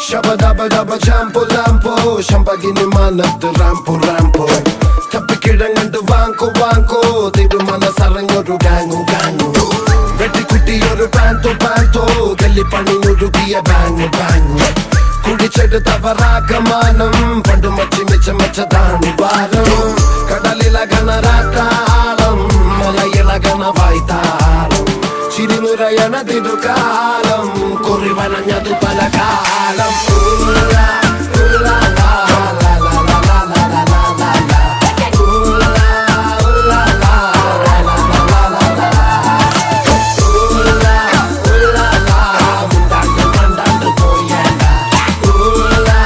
Shabba dabba dabba jampo lampo Shampagini manat rampo rampo Kapikidangand vanko vanko Tirumana sarangoru gangu gangu Vetti kutti oru panto panto Galli pani nurugiya bangu bangu Kudichedutha varagamanam Pandu machi mecha mecha danu varam Kadalilagana ratalam Malayilagana vaitalam Chirinurayana tidukalam Kurivananyadu palakalam Ula, ula, la, la, la, la, la, la, la, la, la, la. Ula, ula, la, la, la, la, la, la, la, la. Ula, ula, la, mundanda, mandanda, poyanda. Ula,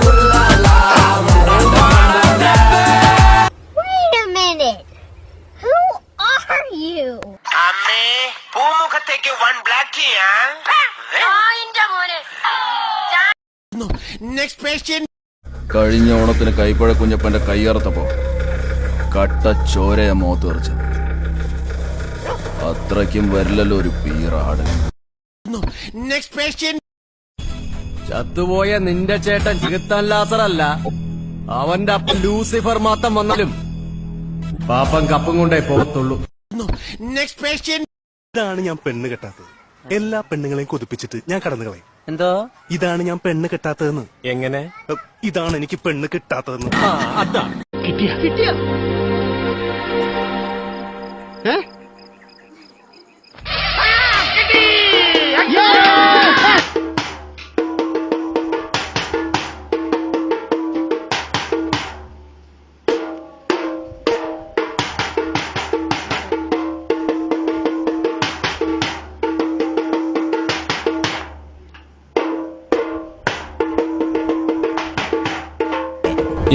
ula, la, mundanda, mandanda. Wait a minute. Who are you? അമ്മേ പൂമുഖത്തേക്ക് one black next patient. കഴിഞ്ഞ ഓണത്തിന് കൈപ്പഴ കുഞ്ഞപ്പന്റെ കയ്യറുത്തപ്പോ കട്ട ചോരയ moth തെറിച്ചത്. അത്രയ്ക്കും വരില്ലല്ലോ ഒരു പീറാട്. Next patient. ചത്തുപോയ നിന്റെ ചേട്ടൻ ചികിത്താൻ ലാസറല്ല, അവന്റെ അപ്പം ലൂസിഫർ മാത്രം വന്നാലും പാപ്പൻ കപ്പും കൊണ്ടേ പോകത്തുള്ളൂ. Next patient. ഇതാണ് ഞാൻ പെണ്ണ് കെട്ടാത്തത്. എല്ലാ പെണ്ണുങ്ങളെയും കൊതിപ്പിച്ചിട്ട് ഞാൻ കടന്നു കളയും. എന്തോ ഇതാണ് ഞാൻ പെണ്ണ് കെട്ടാത്തതെന്ന്. എങ്ങനെ? ഇതാണ് എനിക്ക് പെണ്ണ് കിട്ടാത്തതെന്ന്. അതാ കിട്ടിയ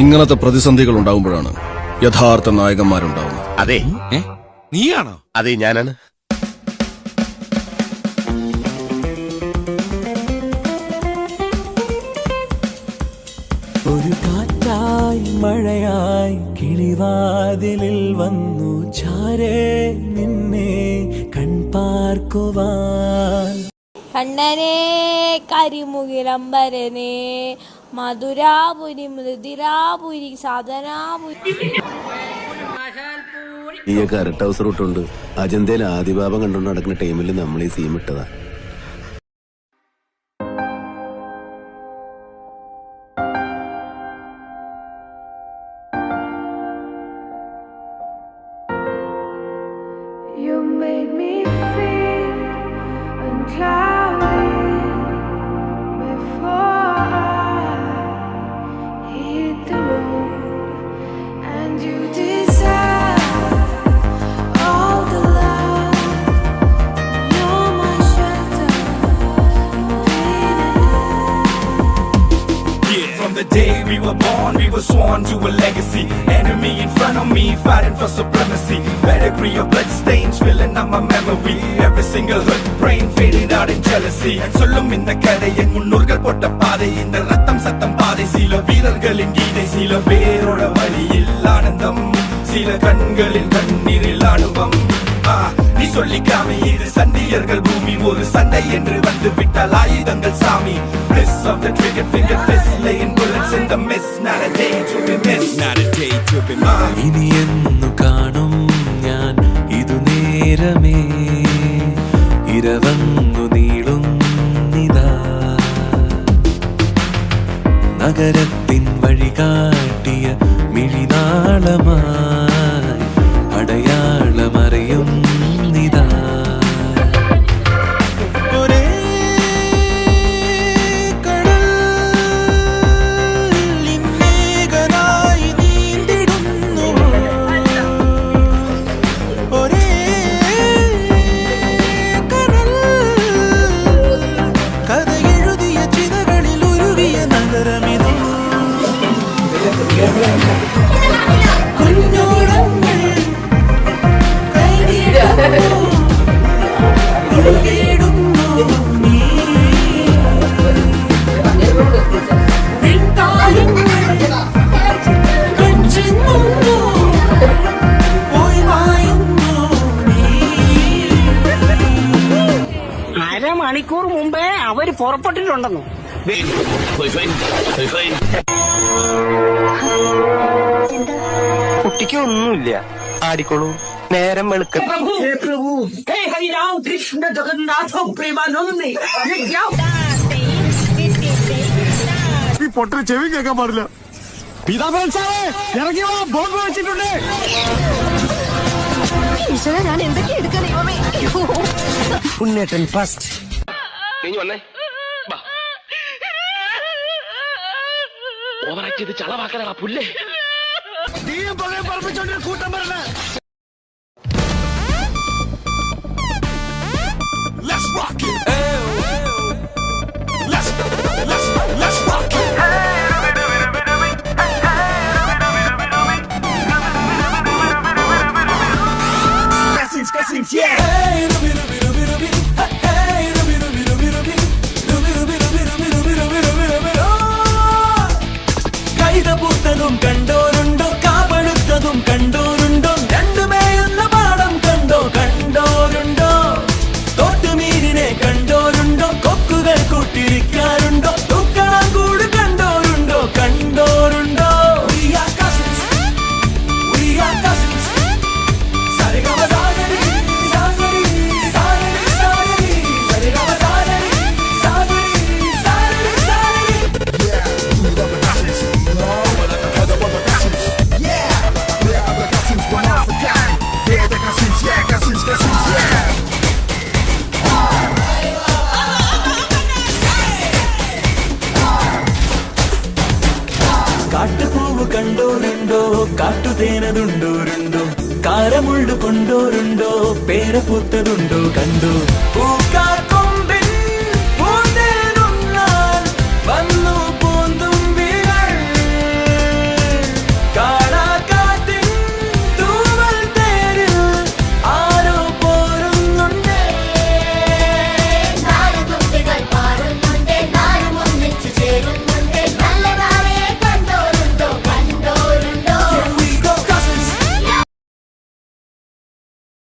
ഇങ്ങനത്തെ പ്രതിസന്ധികൾ ഉണ്ടാകുമ്പോഴാണ് യഥാർത്ഥ നായകന്മാരുണ്ടാവുന്നത്. അതെ, നീയാണോ? അതെ, ഞാനാണ്. ഒരു കാറ്റായി മഴയായി കിളിവാതിലിൽ വന്നു ചാരേ നിന്നെ കൺപാർക്കുവാൻ. കണ്ണനെ കരിമുകിലമ്പരനെ മധുരാപുരി മൃദിരാപുരി സാധനാപുരി. നീയൊക്കെ അരട്ട ഹൗസ് റൂട്ടുണ്ട്. അജന്തയിൽ ആദിഭാവം കണ്ടുകൊണ്ട് നടക്കുന്ന ടൈമിൽ നമ്മൾ ഈ സീം ഇട്ടതാ. The day we were born, we were sworn to a legacy. Enemy in front of me, fighting for supremacy. Pedigree of blood stains filling up my memory. Every single hood brain faded out in jealousy. Sollum inda kadai en munnurgal potta paadai inda rattam sattam paadai. Sila veerargalin geethai, sila peroda valiyil aanandam, sila kangalil kanniril aanuvam. நீ சொல்லிக்காம இது சண்டியர்கள் பூமி, ஒரு சண்டை என்று வந்து விட்டால் ஆயுதங்கள் சாமி. Bliss of the trigger finger fist, laying bullets in the mist. Not a day to be missed, not a day to be missed. ഇനി എന്നു കാണും ഞാൻ ഇതു നേരമേ, ഇരവന്നു നീളുന്നിതാ. നഗരത്തിൻ വഴി കാട്ടിയ മിഴിനാളമായി അടയാളമറിയും നിതാ. ഒരേ കടൽ ഇന്നേകനായി നീന്തിടുന്നു, ഒരേ കടൽ കഥ എഴുതിയ ചിതകളിൽ ഉരുകിയ നഗരമിതോ. കുഞ്ഞോടങ്ങൾ കൈ അവര് പുറപ്പെട്ടിട്ടുണ്ടെന്നു. കുട്ടിക്ക് ഒന്നുമില്ല, ആടിക്കോളൂ, നേരം വെളുക്ക. പൊട്ടന് ചെവി കേൾക്കാൻ പാടില്ല. ഇറങ്ങി വാ, ബോംബ് വെച്ചിട്ടുണ്ട്. ഞാൻ എന്തൊക്കെ എടുക്കാൻ ദൈവമേ. ഉണ്ണേട്ടൻ ഫസ്റ്റ്. ഓവറാക്ട് ചെയ്ത് ചളവാക്കാനാ പുല്ലേ. നീയും പകരം പറപ്പിച്ചോണ്ട് കൂട്ടം പറഞ്ഞ. Let's rock it. Let's rock it. Blessings, yeah. കൈതപൂത്തതും കണ്ടോരുണ്ടോ, കാപടുത്തതും കണ്ടോരുണ്ടോ, രണ്ടുമേയുന്ന പാടം കണ്ടോ കണ്ടോരുണ്ടോ, തോട്ടുമീനിനെ കണ്ടോരുണ്ടോ, കൊക്കുകൾ കൂട്ടിരിക്കാറുണ്ടോ, തൂക്കണം കൂട് കണ്ടോരുണ്ടോ കണ്ടോരുണ്ടോ. We are cousins, we are cousins. സരിഗമ Sagari Sagari Sagari Sagari, സരിഗമ Sagari Sagari Sagari Sagari. കാട്ടുപൂവ് കണ്ടോരുണ്ടോ, കാട്ടുതേനതുണ്ടോരുണ്ടോ, കാരമുള്ളു കൊണ്ടോരുണ്ടോ, പേരപ്പൂത്തതുണ്ടോ കണ്ടോ. പൂക്കാ